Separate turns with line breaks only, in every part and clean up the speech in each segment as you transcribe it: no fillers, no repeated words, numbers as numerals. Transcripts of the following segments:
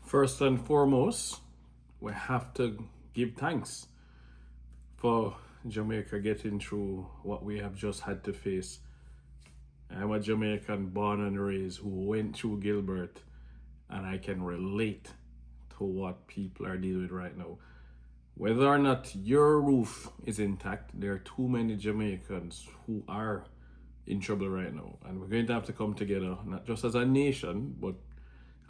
First and foremost, we have to give thanks for Jamaica getting through what we have just had to face. I'm a Jamaican born and raised who went through Gilbert, and I can relate to what people are dealing with right now. Whether or not your roof is intact, there are too many Jamaicans who are in trouble right now. And we're going to have to come together, not just as a nation, but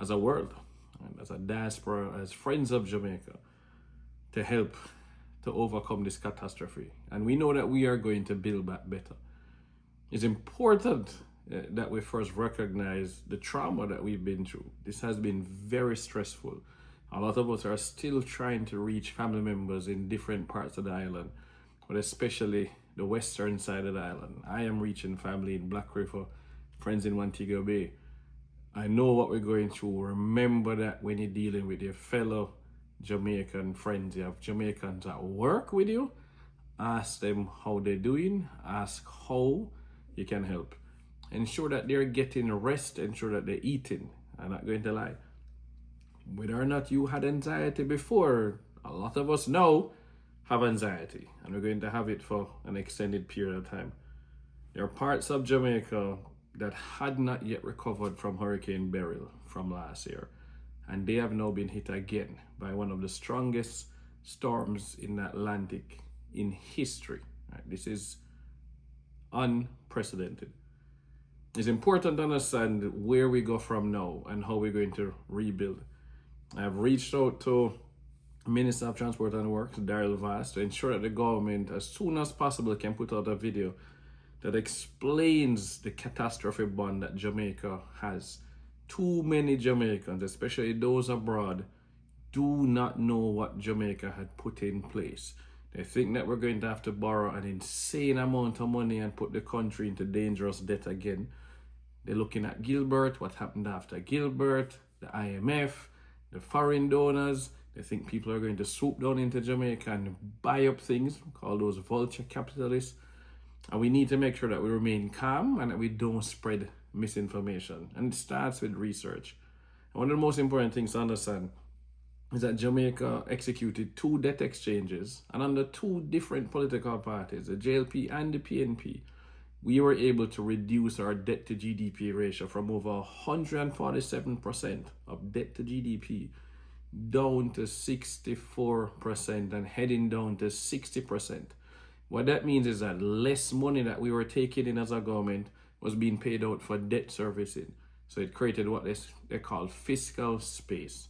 as a world, and as a diaspora, as friends of Jamaica, to help to overcome this catastrophe. And we know that we are going to build back better. It's important that we first recognize the trauma that we've been through. This has been very stressful. A lot of us are still trying to reach family members in different parts of the island, but especially the western side of the island. I am reaching family in Black River, friends in Montego Bay. I know what we're going through. Remember that when you're dealing with your fellow Jamaican friends, you have Jamaicans at work with you, ask them how they're doing, ask how you can help. Ensure that they're getting rest, ensure that they're eating. I'm not going to lie. Whether or not you had anxiety before, a lot of us now have anxiety, and we're going to have it for an extended period of time. There are parts of Jamaica that had not yet recovered from Hurricane Beryl from last year, and they have now been hit again by one of the strongest storms in the Atlantic in history. Right? This is unprecedented. It's important to understand where we go from now and how we're going to rebuild. I've reached out to Minister of Transport and Works, Daryl Vast, to ensure that the government, as soon as possible, can put out a video that explains the catastrophe bond that Jamaica has. Too many Jamaicans, especially those abroad, do not know what Jamaica had put in place. They think that we're going to have to borrow an insane amount of money and put the country into dangerous debt again. They're looking at Gilbert, what happened after Gilbert, the IMF, the foreign donors. They think people are going to swoop down into Jamaica and buy up things, call those vulture capitalists. And we need to make sure that we remain calm and that we don't spread misinformation. And it starts with research. And one of the most important things to understand is that Jamaica executed 2 debt exchanges, and under 2 different political parties, the JLP and the PNP, we were able to reduce our debt to GDP ratio from over 147% of debt to GDP down to 64% and heading down to 60%. What that means is that less money that we were taking in as a government was being paid out for debt servicing. So it created what they call fiscal space.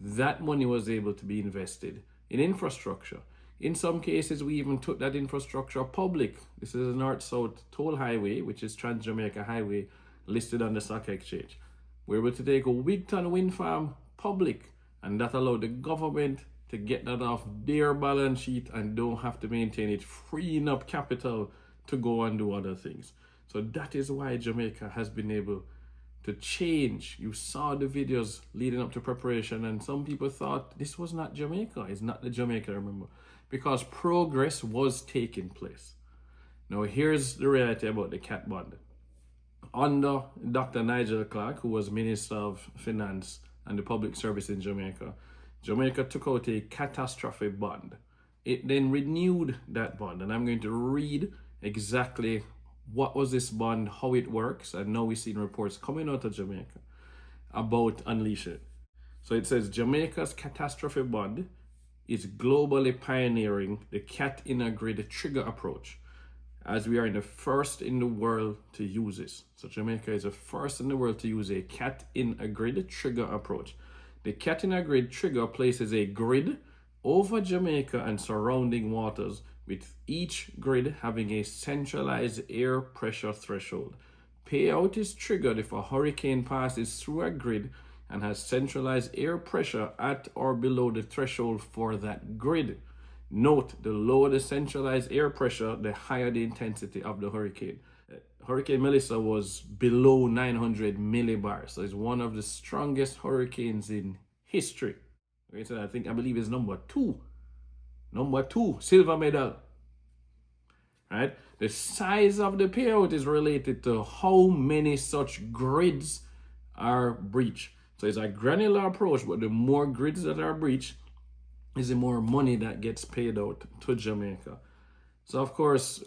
That money was able to be invested in infrastructure. In some cases, we even took that infrastructure public. This is a North-South toll highway, which is Trans-Jamaica Highway, listed on the stock exchange. We were able to take a Wigton wind farm public, and that allowed the government to get that off their balance sheet and don't have to maintain it, freeing up capital to go and do other things. So that is why Jamaica has been able to change. You saw the videos leading up to preparation, and some people thought this was not Jamaica. It's not the Jamaica I remember, because progress was taking place. Now here's the reality about the cat bond. Under Dr. Nigel Clark, who was Minister of Finance and the Public Service in Jamaica, Jamaica took out a catastrophe bond. It then renewed that bond, and I'm going to read exactly what was this bond, how it works, and now we've seen reports coming out of Jamaica about Unleash It. So it says Jamaica's catastrophe bond is globally pioneering the cat in a grid trigger approach, as we are in the first in the world to use this. So Jamaica is the first in the world to use a cat in a grid trigger approach. The cat in a grid trigger places a grid over Jamaica and surrounding waters, with each grid having a centralized air pressure threshold. Payout is triggered if a hurricane passes through a grid and has centralized air pressure at or below the threshold for that grid. Note, the lower the centralized air pressure, the higher the intensity of the hurricane. Hurricane Melissa was below 900 millibars, so it's one of the strongest hurricanes in history. Okay, so I believe it's number 2, silver medal. Right? The size of the payout is related to how many such grids are breached. So it's a granular approach, but the more grids that are breached, is the more money that gets paid out to Jamaica. So of course,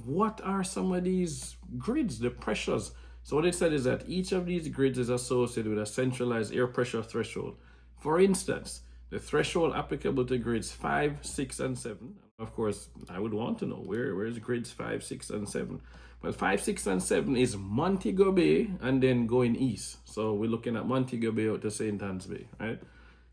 what are some of these grids, the pressures? So what it said is that each of these grids is associated with a centralized air pressure threshold. For instance, the threshold applicable to grids 5, 6, and 7. Of course, I would want to know where's grids 5, 6, and 7. Well, 5, 6, and 7 is Montego Bay and then going east. So we're looking at Montego Bay out to St. Anne's Bay, right?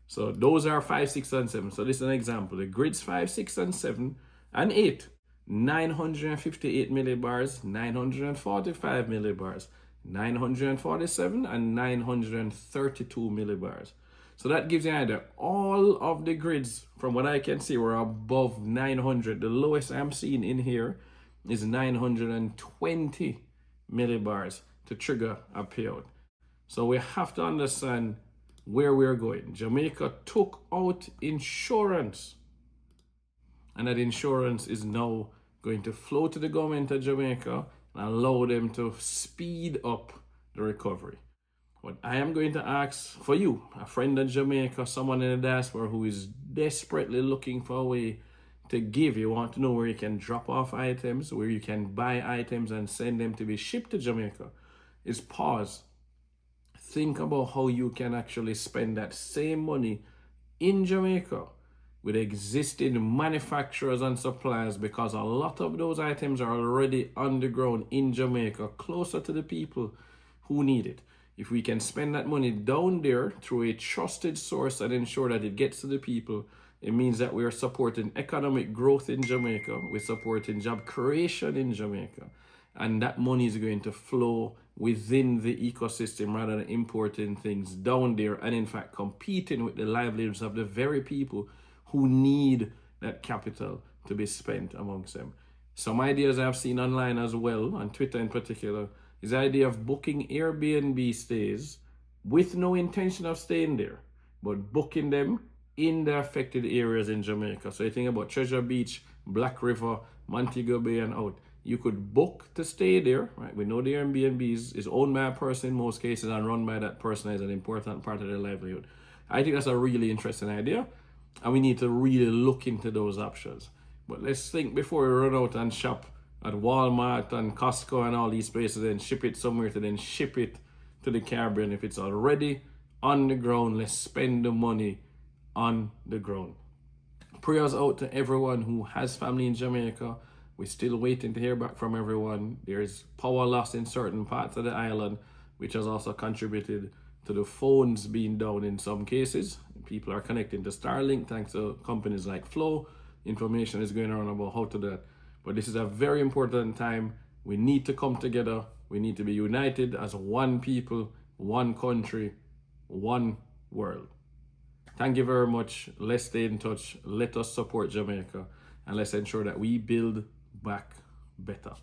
So those are 5, 6, and 7. So this is an example. The grids 5, 6, and 7 and 8, 958 millibars, 945 millibars, 947 and 932 millibars. So that gives you an idea. All of the grids, from what I can see, were above 900. The lowest I'm seeing in here is 920 millibars to trigger a payout. So we have to understand where we're going. Jamaica took out insurance, and that insurance is now going to flow to the government of Jamaica and allow them to speed up the recovery. What I am going to ask for you, a friend in Jamaica, someone in the diaspora who is desperately looking for a way to give, you want to know where you can drop off items, where you can buy items and send them to be shipped to Jamaica, is pause. Think about how you can actually spend that same money in Jamaica with existing manufacturers and suppliers, because a lot of those items are already underground in Jamaica, closer to the people who need it. If we can spend that money down there through a trusted source and ensure that it gets to the people, it means that we are supporting economic growth in Jamaica, we're supporting job creation in Jamaica, and that money is going to flow within the ecosystem rather than importing things down there and in fact competing with the livelihoods of the very people who need that capital to be spent amongst them. Some ideas I've seen online as well, on Twitter in particular, is the idea of booking Airbnb stays with no intention of staying there, but booking them in the affected areas in Jamaica. So you think about Treasure Beach, Black River, Montego Bay and out. You could book to stay there, right? We know the Airbnb is owned by a person in most cases and run by that person as an important part of their livelihood. I think that's a really interesting idea, and we need to really look into those options. But let's think before we run out and shop at Walmart and Costco and all these places and ship it somewhere to then ship it to the Caribbean. If it's already on the ground, let's spend the money on the ground. Prayers out to everyone who has family in Jamaica. We're still waiting to hear back from everyone. There's power loss in certain parts of the island, which has also contributed to the phones being down in some cases. People are connecting to Starlink thanks to companies like Flow. Information is going around about how to do that. But this is a very important time. We need to come together. We need to be united as one people, one country, one world. Thank you very much. Let's stay in touch. Let us support Jamaica, and let's ensure that we build back better.